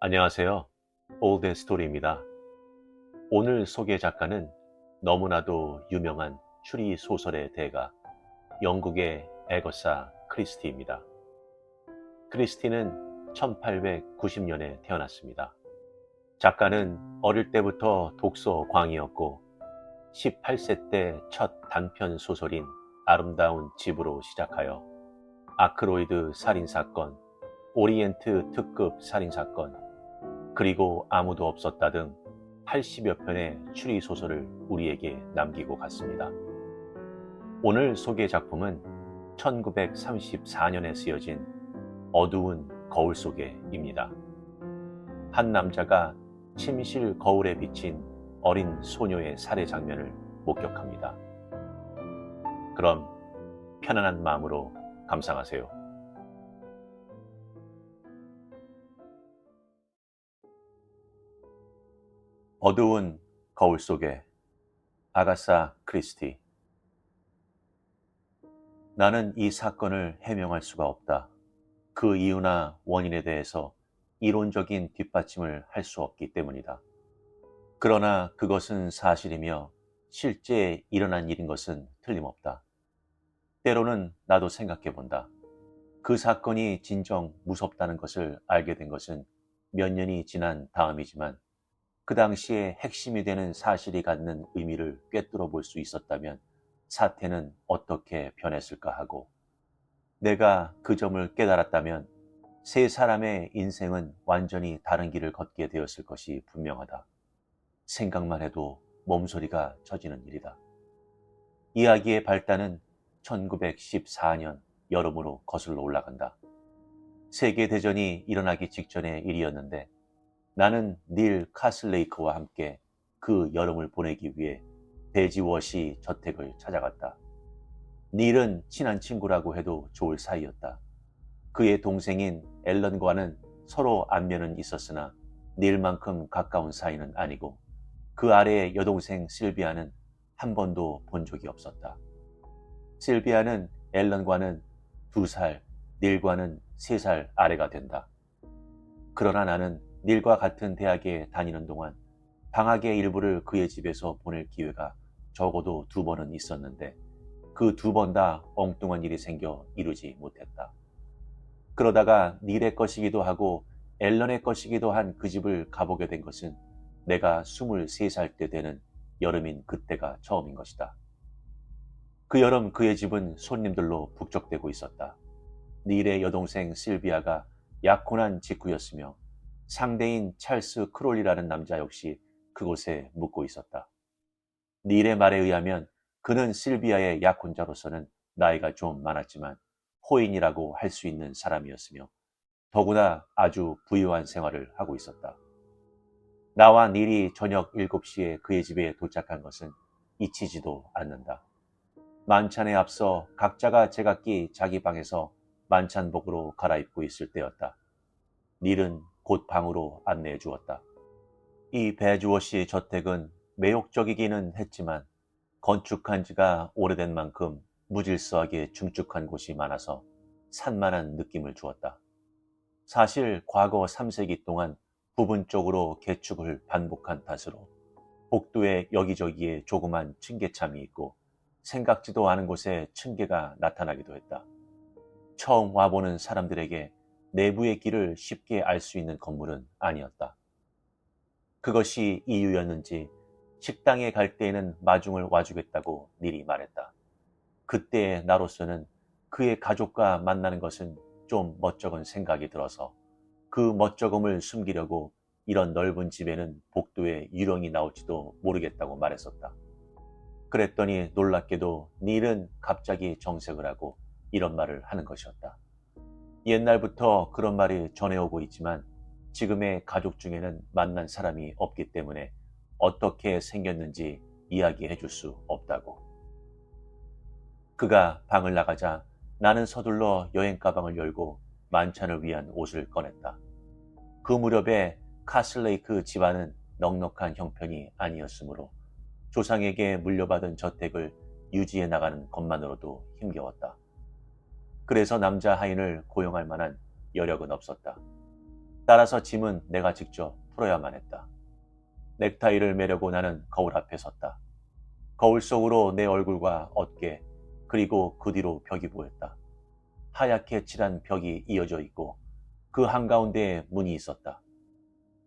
안녕하세요. 올드 스토리입니다. 오늘 소개 작가는 너무나도 유명한 추리 소설의 대가, 영국의 애거사 크리스티입니다. 크리스티는 1890년에 태어났습니다. 작가는 어릴 때부터 독서 광이었고 18세 때 첫 단편 소설인 아름다운 집으로 시작하여 아크로이드 살인사건, 오리엔트 특급 살인사건, 그리고 아무도 없었다 등 80여 편의 추리소설을 우리에게 남기고 갔습니다. 오늘 소개 작품은 1934년에 쓰여진 어두운 거울 속에입니다. 한 남자가 침실 거울에 비친 어린 소녀의 살해 장면을 목격합니다. 그럼 편안한 마음으로 감상하세요. 어두운 거울 속에 아가사 크리스티. 나는 이 사건을 해명할 수가 없다. 그 이유나 원인에 대해서 이론적인 뒷받침을 할 수 없기 때문이다. 그러나 그것은 사실이며 실제 일어난 일인 것은 틀림없다. 때로는 나도 생각해 본다. 그 사건이 진정 무섭다는 것을 알게 된 것은 몇 년이 지난 다음이지만 그 당시에 핵심이 되는 사실이 갖는 의미를 꿰뚫어 볼 수 있었다면 사태는 어떻게 변했을까 하고, 내가 그 점을 깨달았다면 세 사람의 인생은 완전히 다른 길을 걷게 되었을 것이 분명하다. 생각만 해도 몸소리가 쳐지는 일이다. 이야기의 발단은 1914년 여름으로 거슬러 올라간다. 세계대전이 일어나기 직전의 일이었는데 나는 닐 카슬레이크와 함께 그 여름을 보내기 위해 베지워시 저택을 찾아갔다. 닐은 친한 친구라고 해도 좋을 사이였다. 그의 동생인 앨런과는 서로 안면은 있었으나 닐만큼 가까운 사이는 아니고 그 아래의 여동생 실비아는 한 번도 본 적이 없었다. 실비아는 앨런과는 2살, 닐과는 3살 아래가 된다. 그러나 나는 닐과 같은 대학에 다니는 동안 방학의 일부를 그의 집에서 보낼 기회가 적어도 2번은 있었는데 그 2번 다 엉뚱한 일이 생겨 이루지 못했다. 그러다가 닐의 것이기도 하고 앨런의 것이기도 한 그 집을 가보게 된 것은 내가 23살 때 되는 여름인 그때가 처음인 것이다. 그 여름 그의 집은 손님들로 북적대고 있었다. 닐의 여동생 실비아가 약혼한 직후였으며 상대인 찰스 크롤리라는 남자 역시 그곳에 묵고 있었다. 닐의 말에 의하면 그는 실비아의 약혼자로서는 나이가 좀 많았지만 호인이라고 할 수 있는 사람이었으며 더구나 아주 부유한 생활을 하고 있었다. 나와 닐이 저녁 7시에 그의 집에 도착한 것은 잊히지도 않는다. 만찬에 앞서 각자가 제각기 자기 방에서 만찬복으로 갈아입고 있을 때였다. 닐은 곧 방으로 안내해 주었다. 이 배주워시 저택은 매혹적이기는 했지만 건축한 지가 오래된 만큼 무질서하게 중축한 곳이 많아서 산만한 느낌을 주었다. 사실 과거 3세기 동안 부분적으로 개축을 반복한 탓으로 복도에 여기저기에 조그만 층계참이 있고 생각지도 않은 곳에 층계가 나타나기도 했다. 처음 와보는 사람들에게 내부의 길을 쉽게 알 수 있는 건물은 아니었다. 그것이 이유였는지 식당에 갈 때에는 마중을 와주겠다고 닐이 말했다. 그때의 나로서는 그의 가족과 만나는 것은 좀 멋쩍은 생각이 들어서 그 멋쩍음을 숨기려고 이런 넓은 집에는 복도에 유령이 나올지도 모르겠다고 말했었다. 그랬더니 놀랍게도 닐은 갑자기 정색을 하고 이런 말을 하는 것이었다. 옛날부터 그런 말이 전해오고 있지만 지금의 가족 중에는 만난 사람이 없기 때문에 어떻게 생겼는지 이야기해 줄 수 없다고. 그가 방을 나가자 나는 서둘러 여행 가방을 열고 만찬을 위한 옷을 꺼냈다. 그 무렵에 카슬레이크 집안은 넉넉한 형편이 아니었으므로 조상에게 물려받은 저택을 유지해 나가는 것만으로도 힘겨웠다. 그래서 남자 하인을 고용할 만한 여력은 없었다. 따라서 짐은 내가 직접 풀어야만 했다. 넥타이를 매려고 나는 거울 앞에 섰다. 거울 속으로 내 얼굴과 어깨, 그리고 그 뒤로 벽이 보였다. 하얗게 칠한 벽이 이어져 있고 그 한가운데에 문이 있었다.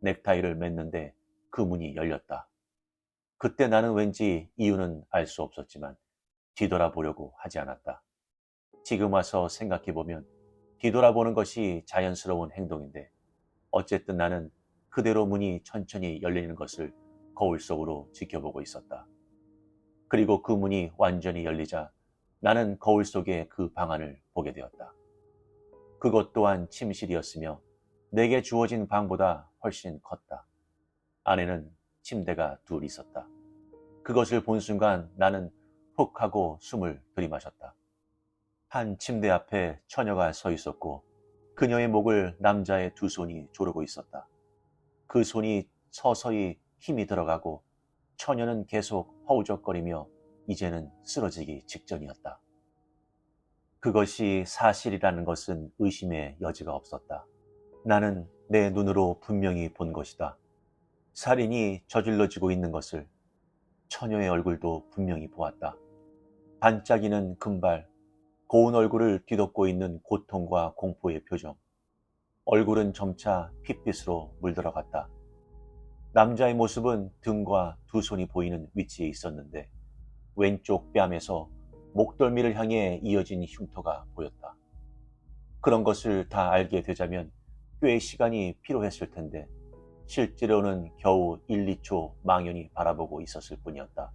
넥타이를 맸는데 그 문이 열렸다. 그때 나는 왠지 이유는 알 수 없었지만 뒤돌아보려고 하지 않았다. 지금 와서 생각해보면 뒤돌아보는 것이 자연스러운 행동인데 어쨌든 나는 그대로 문이 천천히 열리는 것을 거울 속으로 지켜보고 있었다. 그리고 그 문이 완전히 열리자 나는 거울 속의 그 방 안을 보게 되었다. 그것 또한 침실이었으며 내게 주어진 방보다 훨씬 컸다. 안에는 침대가 둘 있었다. 그것을 본 순간 나는 훅 하고 숨을 들이마셨다. 한 침대 앞에 처녀가 서 있었고 그녀의 목을 남자의 두 손이 조르고 있었다. 그 손이 서서히 힘이 들어가고 처녀는 계속 허우적거리며 이제는 쓰러지기 직전이었다. 그것이 사실이라는 것은 의심의 여지가 없었다. 나는 내 눈으로 분명히 본 것이다. 살인이 저질러지고 있는 것을. 처녀의 얼굴도 분명히 보았다. 반짝이는 금발, 고운 얼굴을 뒤덮고 있는 고통과 공포의 표정. 얼굴은 점차 핏빛으로 물들어갔다. 남자의 모습은 등과 두 손이 보이는 위치에 있었는데 왼쪽 뺨에서 목덜미를 향해 이어진 흉터가 보였다. 그런 것을 다 알게 되자면 꽤 시간이 필요했을 텐데 실제로는 겨우 1, 2초 망연히 바라보고 있었을 뿐이었다.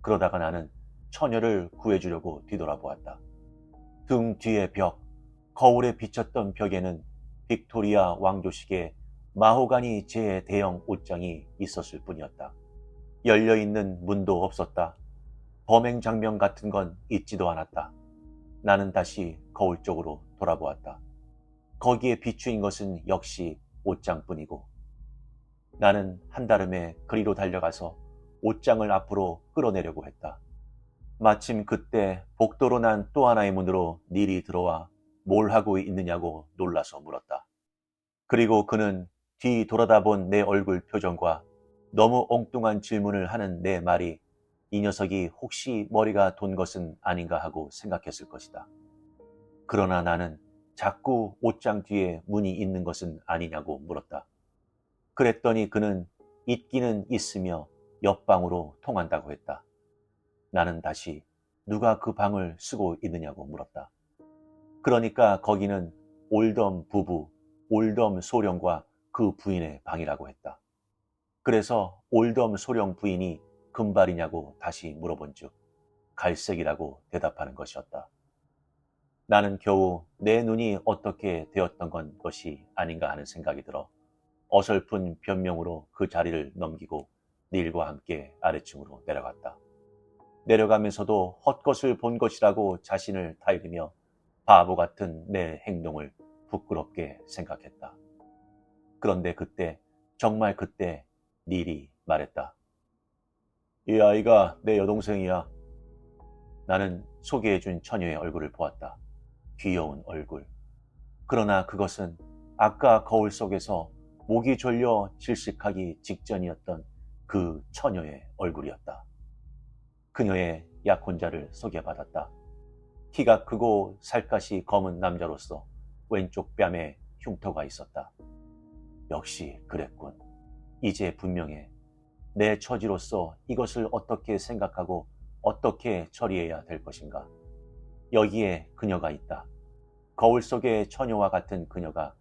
그러다가 나는 처녀를 구해주려고 뒤돌아보았다. 등 뒤의 벽, 거울에 비쳤던 벽에는 빅토리아 왕조식의 마호가니 제대형 옷장이 있었을 뿐이었다. 열려있는 문도 없었다. 범행 장면 같은 건 있지도 않았다. 나는 다시 거울 쪽으로 돌아보았다. 거기에 비추인 것은 역시 옷장뿐이고 나는 한달음에 그리로 달려가서 옷장을 앞으로 끌어내려고 했다. 마침 그때 복도로 난 또 하나의 문으로 닐이 들어와 뭘 하고 있느냐고 놀라서 물었다. 그리고 그는 뒤 돌아다본 내 얼굴 표정과 너무 엉뚱한 질문을 하는 내 말이 이 녀석이 혹시 머리가 돈 것은 아닌가 하고 생각했을 것이다. 그러나 나는 자꾸 옷장 뒤에 문이 있는 것은 아니냐고 물었다. 그랬더니 그는 있기는 있으며 옆방으로 통한다고 했다. 나는 다시 누가 그 방을 쓰고 있느냐고 물었다. 그러니까 거기는 올덤 부부, 올덤 소령과 그 부인의 방이라고 했다. 그래서 올덤 소령 부인이 금발이냐고 다시 물어본 즉 갈색이라고 대답하는 것이었다. 나는 겨우 내 눈이 어떻게 되었던 것이 아닌가 하는 생각이 들어 어설픈 변명으로 그 자리를 넘기고 닐과 함께 아래층으로 내려갔다. 내려가면서도 헛것을 본 것이라고 자신을 타이르며 바보 같은 내 행동을 부끄럽게 생각했다. 그런데 그때, 정말 그때 닐이 말했다. 이 아이가 내 여동생이야. 나는 소개해준 처녀의 얼굴을 보았다. 귀여운 얼굴. 그러나 그것은 아까 거울 속에서 목이 졸려 질식하기 직전이었던 그 처녀의 얼굴이었다. 그녀의 약혼자를 소개받았다. 키가 크고 살갗이 검은 남자로서 왼쪽 뺨에 흉터가 있었다. 역시 그랬군. 이제 분명해. 내 처지로서 이것을 어떻게 생각하고 어떻게 처리해야 될 것인가. 여기에 그녀가 있다. 거울 속의 처녀와 같은 그녀가,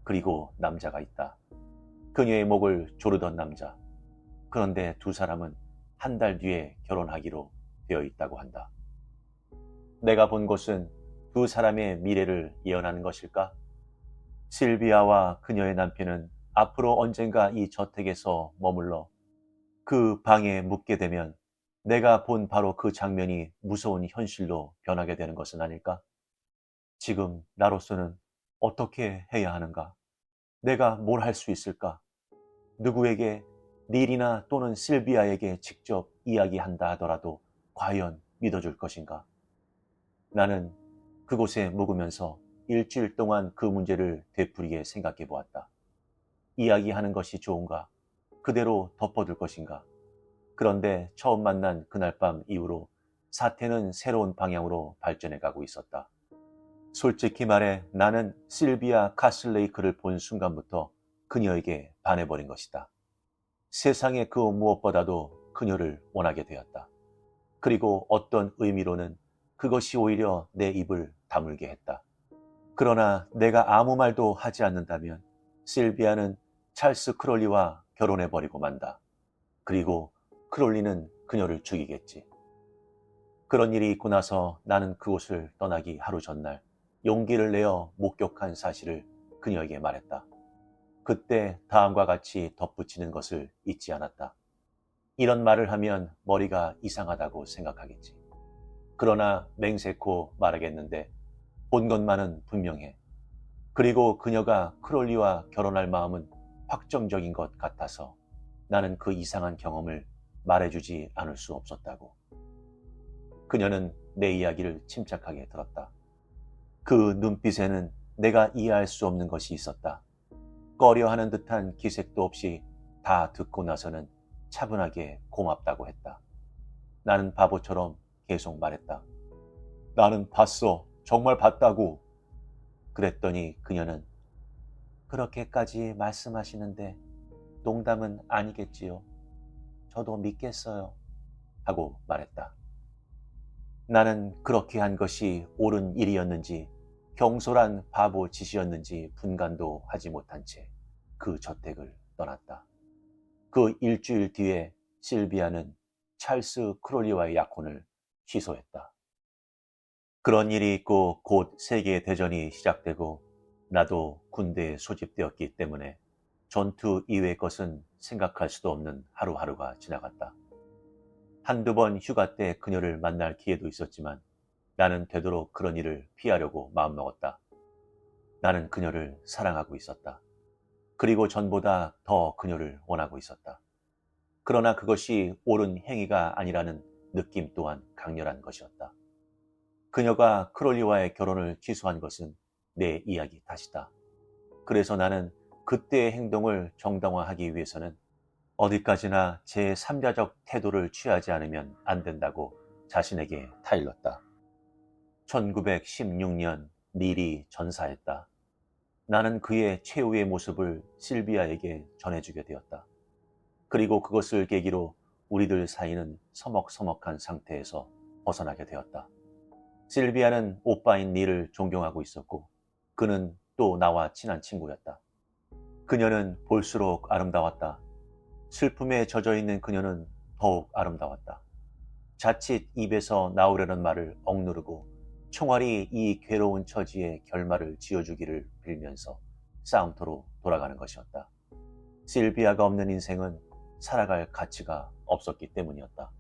그리고 남자가 있다. 그녀의 목을 조르던 남자. 그런데 두 사람은 한 달 뒤에 결혼하기로 되어 있다고 한다. 내가 본 것은 두 사람의 미래를 예언하는 것일까? 실비아와 그녀의 남편은 앞으로 언젠가 이 저택에서 머물러 그 방에 묵게 되면 내가 본 바로 그 장면이 무서운 현실로 변하게 되는 것은 아닐까? 지금 나로서는 어떻게 해야 하는가? 내가 뭘 할 수 있을까? 누구에게 닐이나 또는 실비아에게 직접 이야기한다 하더라도 과연 믿어줄 것인가? 나는 그곳에 묵으면서 일주일 동안 그 문제를 되풀이게 생각해 보았다. 이야기하는 것이 좋은가? 그대로 덮어둘 것인가? 그런데 처음 만난 그날 밤 이후로 사태는 새로운 방향으로 발전해 가고 있었다. 솔직히 말해 나는 실비아 카슬레이크를 본 순간부터 그녀에게 반해버린 것이다. 세상의 그 무엇보다도 그녀를 원하게 되었다. 그리고 어떤 의미로는 그것이 오히려 내 입을 다물게 했다. 그러나 내가 아무 말도 하지 않는다면 실비아는 찰스 크롤리와 결혼해버리고 만다. 그리고 크롤리는 그녀를 죽이겠지. 그런 일이 있고 나서 나는 그곳을 떠나기 하루 전날 용기를 내어 목격한 사실을 그녀에게 말했다. 그때 다음과 같이 덧붙이는 것을 잊지 않았다. 이런 말을 하면 머리가 이상하다고 생각하겠지. 그러나 맹세코 말하겠는데 본 것만은 분명해. 그리고 그녀가 크롤리와 결혼할 마음은 확정적인 것 같아서 나는 그 이상한 경험을 말해주지 않을 수 없었다고. 그녀는 내 이야기를 침착하게 들었다. 그 눈빛에는 내가 이해할 수 없는 것이 있었다. 꺼려하는 듯한 기색도 없이 다 듣고 나서는 차분하게 고맙다고 했다. 나는 바보처럼 계속 말했다. 나는 봤어. 정말 봤다고. 그랬더니 그녀는 그렇게까지 말씀하시는데 농담은 아니겠지요. 저도 믿겠어요. 하고 말했다. 나는 그렇게 한 것이 옳은 일이었는지 경솔한 바보 짓이었는지 분간도 하지 못한 채 그 저택을 떠났다. 그 일주일 뒤에 실비아는 찰스 크롤리와의 약혼을 취소했다. 그런 일이 있고 곧 세계대전이 시작되고 나도 군대에 소집되었기 때문에 전투 이외의 것은 생각할 수도 없는 하루하루가 지나갔다. 한두 번 휴가 때 그녀를 만날 기회도 있었지만 나는 되도록 그런 일을 피하려고 마음먹었다. 나는 그녀를 사랑하고 있었다. 그리고 전보다 더 그녀를 원하고 있었다. 그러나 그것이 옳은 행위가 아니라는 느낌 또한 강렬한 것이었다. 그녀가 크롤리와의 결혼을 취소한 것은 내 이야기 탓이다. 그래서 나는 그때의 행동을 정당화하기 위해서는 어디까지나 제3자적 태도를 취하지 않으면 안 된다고 자신에게 타일렀다. 1916년 닐이 전사했다. 나는 그의 최후의 모습을 실비아에게 전해주게 되었다. 그리고 그것을 계기로 우리들 사이는 서먹서먹한 상태에서 벗어나게 되었다. 실비아는 오빠인 닐을 존경하고 있었고 그는 또 나와 친한 친구였다. 그녀는 볼수록 아름다웠다. 슬픔에 젖어있는 그녀는 더욱 아름다웠다. 자칫 입에서 나오려는 말을 억누르고 총알이 이 괴로운 처지에 결말을 지어주기를 빌면서 싸움터로 돌아가는 것이었다. 실비아가 없는 인생은 살아갈 가치가 없었기 때문이었다.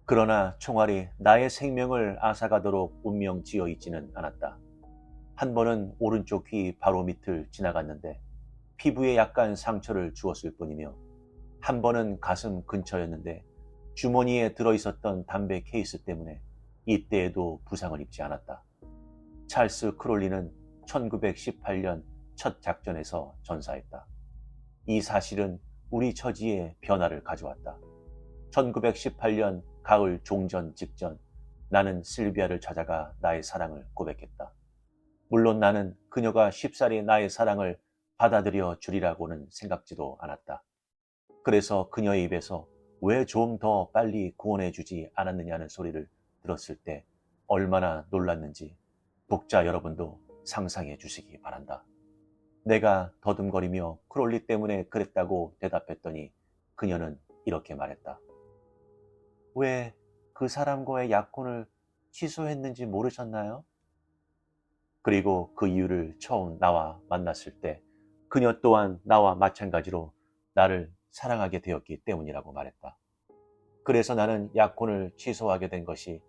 그러나 총알이 나의 생명을 앗아가도록 운명 지어 있지는 않았다. 한 번은 오른쪽 귀 바로 밑을 지나갔는데 피부에 약간 상처를 주었을 뿐이며 한 번은 가슴 근처였는데 주머니에 들어있었던 담배 케이스 때문에 이때에도 부상을 입지 않았다. 찰스 크롤리는 1918년 첫 작전에서 전사했다. 이 사실은 우리 처지에 변화를 가져왔다. 1918년 가을 종전 직전 나는 실비아를 찾아가 나의 사랑을 고백했다. 물론 나는 그녀가 쉽사리 나의 사랑을 받아들여 주리라고는 생각지도 않았다. 그래서 그녀의 입에서 왜 좀 더 빨리 구원해 주지 않았느냐는 소리를 들었을 때 얼마나 놀랐는지 독자 여러분도 상상해 주시기 바란다. 내가 더듬거리며 크롤리 때문에 그랬다고 대답했더니 그녀는 이렇게 말했다. 왜 그 사람과의 약혼을 취소했는지 모르셨나요? 그리고 그 이유를 처음 나와 만났을 때 그녀 또한 나와 마찬가지로 나를 사랑하게 되었기 때문이라고 말했다. 그래서 나는 약혼을 취소하게 된 것이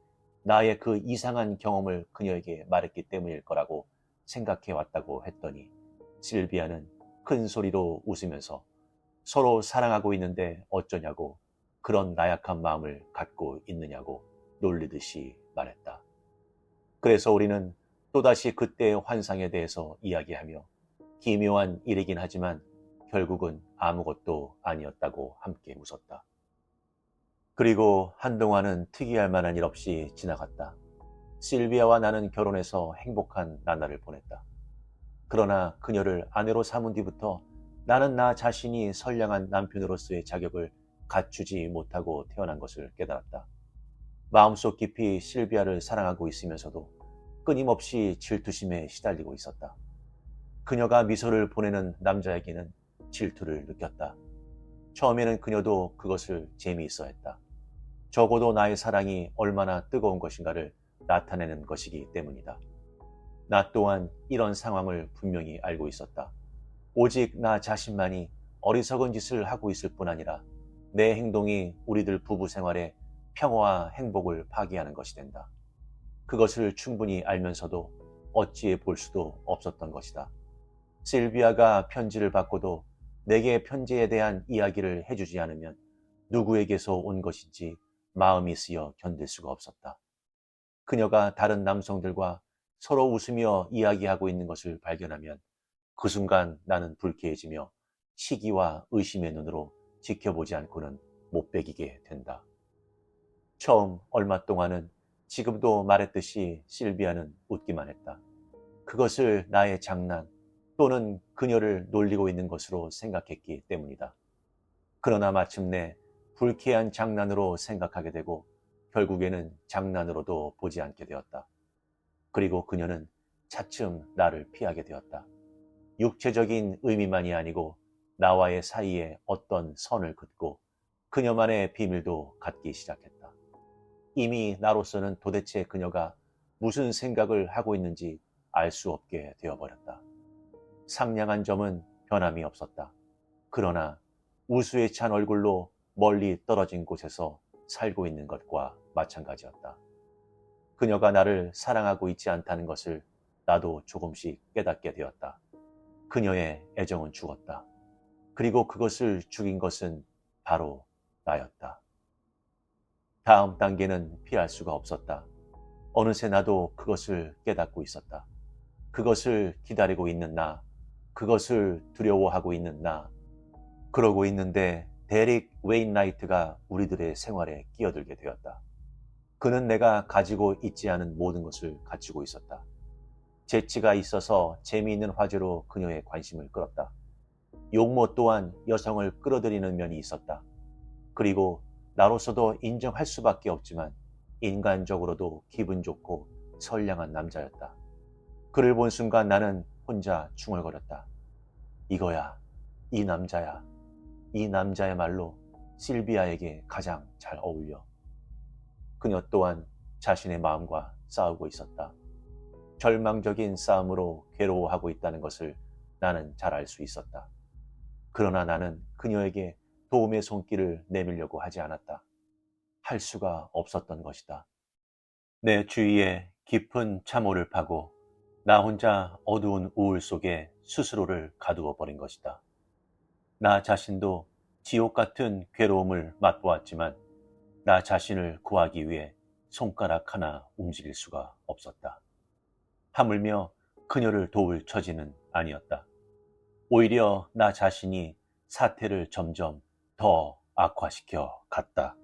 나의 그 이상한 경험을 그녀에게 말했기 때문일 거라고 생각해 왔다고 했더니 실비아는 큰 소리로 웃으면서 서로 사랑하고 있는데 어쩌냐고 그런 나약한 마음을 갖고 있느냐고 놀리듯이 말했다. 그래서 우리는 또다시 그때의 환상에 대해서 이야기하며 기묘한 일이긴 하지만 결국은 아무것도 아니었다고 함께 웃었다. 그리고 한동안은 특이할 만한 일 없이 지나갔다. 실비아와 나는 결혼해서 행복한 나날을 보냈다. 그러나 그녀를 아내로 삼은 뒤부터 나는 나 자신이 선량한 남편으로서의 자격을 갖추지 못하고 태어난 것을 깨달았다. 마음속 깊이 실비아를 사랑하고 있으면서도 끊임없이 질투심에 시달리고 있었다. 그녀가 미소를 보내는 남자에게는 질투를 느꼈다. 처음에는 그녀도 그것을 재미있어 했다. 적어도 나의 사랑이 얼마나 뜨거운 것인가를 나타내는 것이기 때문이다. 나 또한 이런 상황을 분명히 알고 있었다. 오직 나 자신만이 어리석은 짓을 하고 있을 뿐 아니라 내 행동이 우리들 부부 생활의 평화와 행복을 파괴하는 것이 된다. 그것을 충분히 알면서도 어찌해 볼 수도 없었던 것이다. 실비아가 편지를 받고도 내게 편지에 대한 이야기를 해주지 않으면 누구에게서 온 것인지 마음이 쓰여 견딜 수가 없었다. 그녀가 다른 남성들과 서로 웃으며 이야기하고 있는 것을 발견하면 그 순간 나는 불쾌해지며 시기와 의심의 눈으로 지켜보지 않고는 못 베기게 된다. 처음 얼마 동안은 지금도 말했듯이 실비아는 웃기만 했다. 그것을 나의 장난 또는 그녀를 놀리고 있는 것으로 생각했기 때문이다. 그러나 마침내 불쾌한 장난으로 생각하게 되고 결국에는 장난으로도 보지 않게 되었다. 그리고 그녀는 차츰 나를 피하게 되었다. 육체적인 의미만이 아니고 나와의 사이에 어떤 선을 긋고 그녀만의 비밀도 갖기 시작했다. 이미 나로서는 도대체 그녀가 무슨 생각을 하고 있는지 알 수 없게 되어버렸다. 상냥한 점은 변함이 없었다. 그러나 우수에 찬 얼굴로 멀리 떨어진 곳에서 살고 있는 것과 마찬가지였다. 그녀가 나를 사랑하고 있지 않다는 것을 나도 조금씩 깨닫게 되었다. 그녀의 애정은 죽었다. 그리고 그것을 죽인 것은 바로 나였다. 다음 단계는 피할 수가 없었다. 어느새 나도 그것을 깨닫고 있었다. 그것을 기다리고 있는 나, 그것을 두려워하고 있는 나. 그러고 있는데 데릭 웨인라이트가 우리들의 생활에 끼어들게 되었다. 그는 내가 가지고 있지 않은 모든 것을 갖추고 있었다. 재치가 있어서 재미있는 화제로 그녀의 관심을 끌었다. 용모 또한 여성을 끌어들이는 면이 있었다. 그리고 나로서도 인정할 수밖에 없지만 인간적으로도 기분 좋고 선량한 남자였다. 그를 본 순간 나는 혼자 중얼거렸다. 이거야, 이 남자야. 이 남자야말로 실비아에게 가장 잘 어울려. 그녀 또한 자신의 마음과 싸우고 있었다. 절망적인 싸움으로 괴로워하고 있다는 것을 나는 잘 알 수 있었다. 그러나 나는 그녀에게 도움의 손길을 내밀려고 하지 않았다. 할 수가 없었던 것이다. 내 주위에 깊은 참호를 파고 나 혼자 어두운 우울 속에 스스로를 가두어 버린 것이다. 나 자신도 지옥 같은 괴로움을 맛보았지만 나 자신을 구하기 위해 손가락 하나 움직일 수가 없었다. 하물며 그녀를 도울 처지는 아니었다. 오히려 나 자신이 사태를 점점 더 악화시켜 갔다.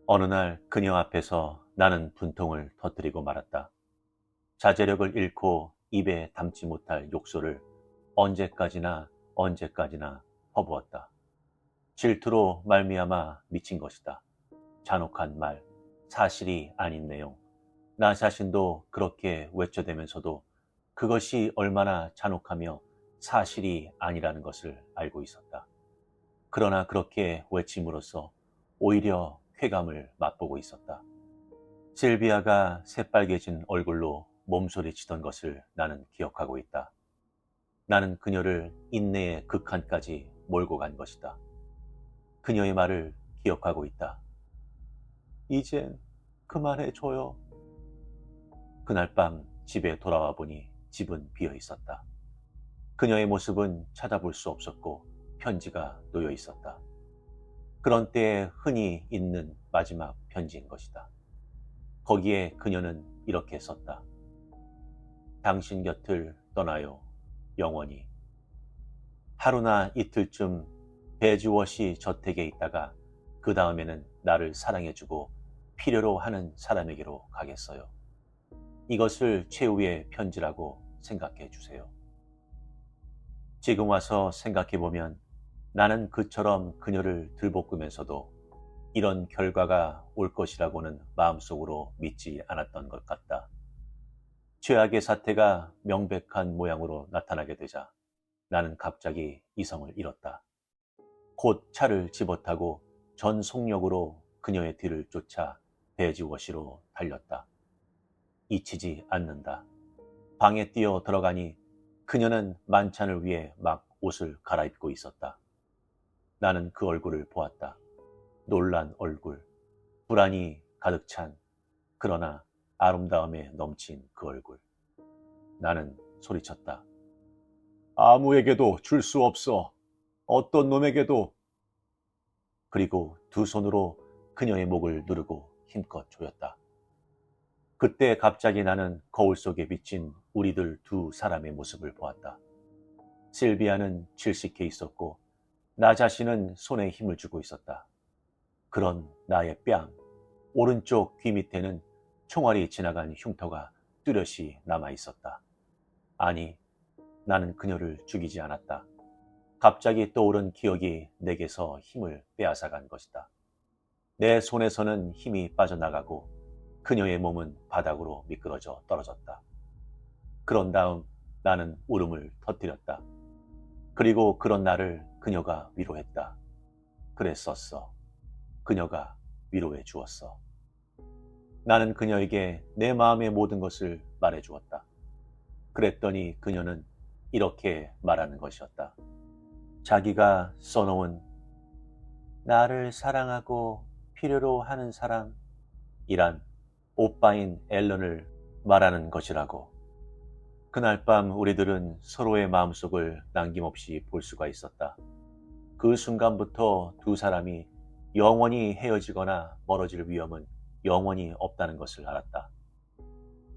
어느 날 그녀 앞에서 나는 분통을 터뜨리고 말았다. 자제력을 잃고 입에 담지 못할 욕설을 언제까지나 퍼부었다. 질투로 말미암아 미친 것이다. 잔혹한 말, 사실이 아닌 내용. 나 자신도 그렇게 외쳐대면서도 그것이 얼마나 잔혹하며 사실이 아니라는 것을 알고 있었다. 그러나 그렇게 외침으로써 오히려 쾌감을 맛보고 있었다. 실비아가 새빨개진 얼굴로 몸소리치던 것을 나는 기억하고 있다. 나는 그녀를 인내의 극한까지 몰고 간 것이다. 그녀의 말을 기억하고 있다. 이젠 그만해줘요. 그날 밤 집에 돌아와 보니 집은 비어 있었다. 그녀의 모습은 찾아볼 수 없었고 편지가 놓여 있었다. 그런 때에 흔히 읽는 마지막 편지인 것이다. 거기에 그녀는 이렇게 썼다. 당신 곁을 떠나요, 영원히. 하루나 이틀쯤 배지워시 저택에 있다가 그 다음에는 나를 사랑해주고 필요로 하는 사람에게로 가겠어요. 이것을 최후의 편지라고 생각해 주세요. 지금 와서 생각해보면 나는 그처럼 그녀를 들볶으면서도 이런 결과가 올 것이라고는 마음속으로 믿지 않았던 것 같다. 최악의 사태가 명백한 모양으로 나타나게 되자 나는 갑자기 이성을 잃었다. 곧 차를 집어타고 전 속력으로 그녀의 뒤를 쫓아 배지워시로 달렸다. 잊히지 않는다. 방에 뛰어 들어가니 그녀는 만찬을 위해 막 옷을 갈아입고 있었다. 나는 그 얼굴을 보았다. 놀란 얼굴, 불안이 가득 찬 그러나 아름다움에 넘친 그 얼굴. 나는 소리쳤다. 아무에게도 줄 수 없어. 어떤 놈에게도. 그리고 두 손으로 그녀의 목을 누르고 힘껏 조였다. 그때 갑자기 나는 거울 속에 비친 우리들 두 사람의 모습을 보았다. 실비아는 질식해 있었고 나 자신은 손에 힘을 주고 있었다. 그런 나의 뺨, 오른쪽 귀 밑에는 총알이 지나간 흉터가 뚜렷이 남아 있었다. 아니, 나는 그녀를 죽이지 않았다. 갑자기 떠오른 기억이 내게서 힘을 빼앗아간 것이다. 내 손에서는 힘이 빠져나가고 그녀의 몸은 바닥으로 미끄러져 떨어졌다. 그런 다음 나는 울음을 터뜨렸다. 그리고 그런 나를 그녀가 위로했다. 그랬었어. 그녀가 위로해 주었어. 나는 그녀에게 내 마음의 모든 것을 말해 주었다. 그랬더니 그녀는 이렇게 말하는 것이었다. 자기가 써놓은 나를 사랑하고 필요로 하는 사람이란 오빠인 앨런을 말하는 것이라고. 그날 밤 우리들은 서로의 마음속을 남김없이 볼 수가 있었다. 그 순간부터 두 사람이 영원히 헤어지거나 멀어질 위험은 영원히 없다는 것을 알았다.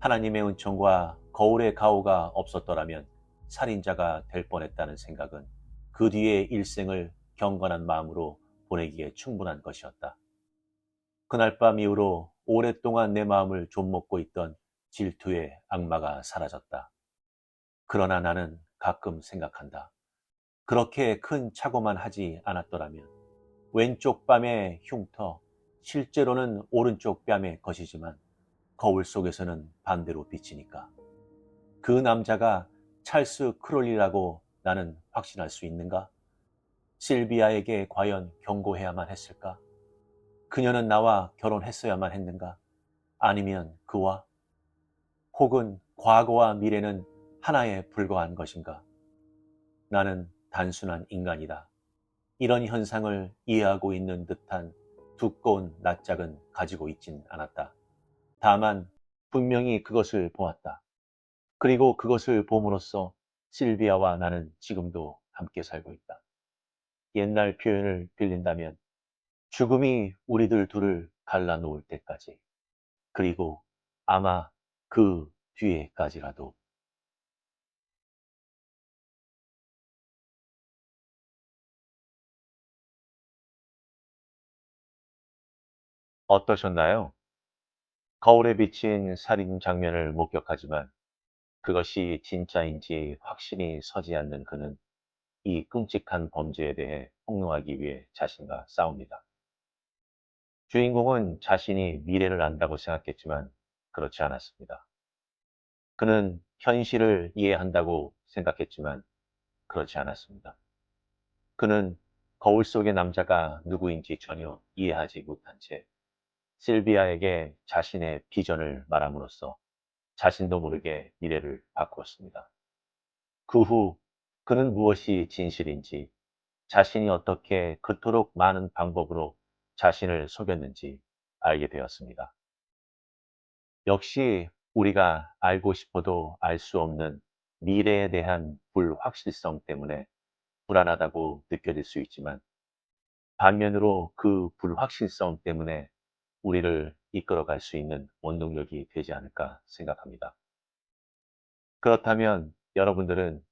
하나님의 은총과 거울의 가호가 없었더라면 살인자가 될 뻔했다는 생각은 그 뒤의 일생을 경건한 마음으로 보내기에 충분한 것이었다. 그날 밤 이후로 오랫동안 내 마음을 좀먹고 있던 질투의 악마가 사라졌다. 그러나 나는 가끔 생각한다. 그렇게 큰 착오만 하지 않았더라면 왼쪽 뺨의 흉터, 실제로는 오른쪽 뺨의 것이지만 거울 속에서는 반대로 비치니까. 그 남자가 찰스 크롤리라고 나는 확신할 수 있는가? 실비아에게 과연 경고해야만 했을까? 그녀는 나와 결혼했어야만 했는가? 아니면 그와? 혹은 과거와 미래는 하나에 불과한 것인가? 나는 단순한 인간이다. 이런 현상을 이해하고 있는 듯한 두꺼운 낯짝은 가지고 있진 않았다. 다만 분명히 그것을 보았다. 그리고 그것을 봄으로써 실비아와 나는 지금도 함께 살고 있다. 옛날 표현을 빌린다면 죽음이 우리들 둘을 갈라놓을 때까지, 그리고 아마 그 뒤에까지라도. 어떠셨나요? 거울에 비친 살인 장면을 목격하지만 그것이 진짜인지 확신이 서지 않는 그는 이 끔찍한 범죄에 대해 폭로하기 위해 자신과 싸웁니다. 주인공은 자신이 미래를 안다고 생각했지만 그렇지 않았습니다. 그는 현실을 이해한다고 생각했지만 그렇지 않았습니다. 그는 거울 속의 남자가 누구인지 전혀 이해하지 못한 채 실비아에게 자신의 비전을 말함으로써 자신도 모르게 미래를 바꾸었습니다. 그 후 그는 무엇이 진실인지, 자신이 어떻게 그토록 많은 방법으로 자신을 속였는지 알게 되었습니다. 역시 우리가 알고 싶어도 알 수 없는 미래에 대한 불확실성 때문에 불안하다고 느껴질 수 있지만, 반면으로 그 불확실성 때문에 우리를 이끌어갈 수 있는 원동력이 되지 않을까 생각합니다. 그렇다면 여러분들은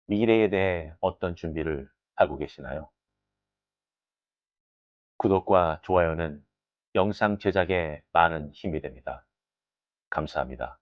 미래에 대해 어떤 준비를 하고 계시나요? 구독과 좋아요는 영상 제작에 많은 힘이 됩니다. 감사합니다.